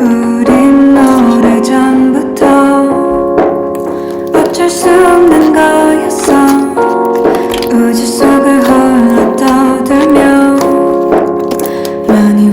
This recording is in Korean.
우린 오래전부터 어쩔 수 없는 거였어. 우주 속을 홀로 떠들며 많이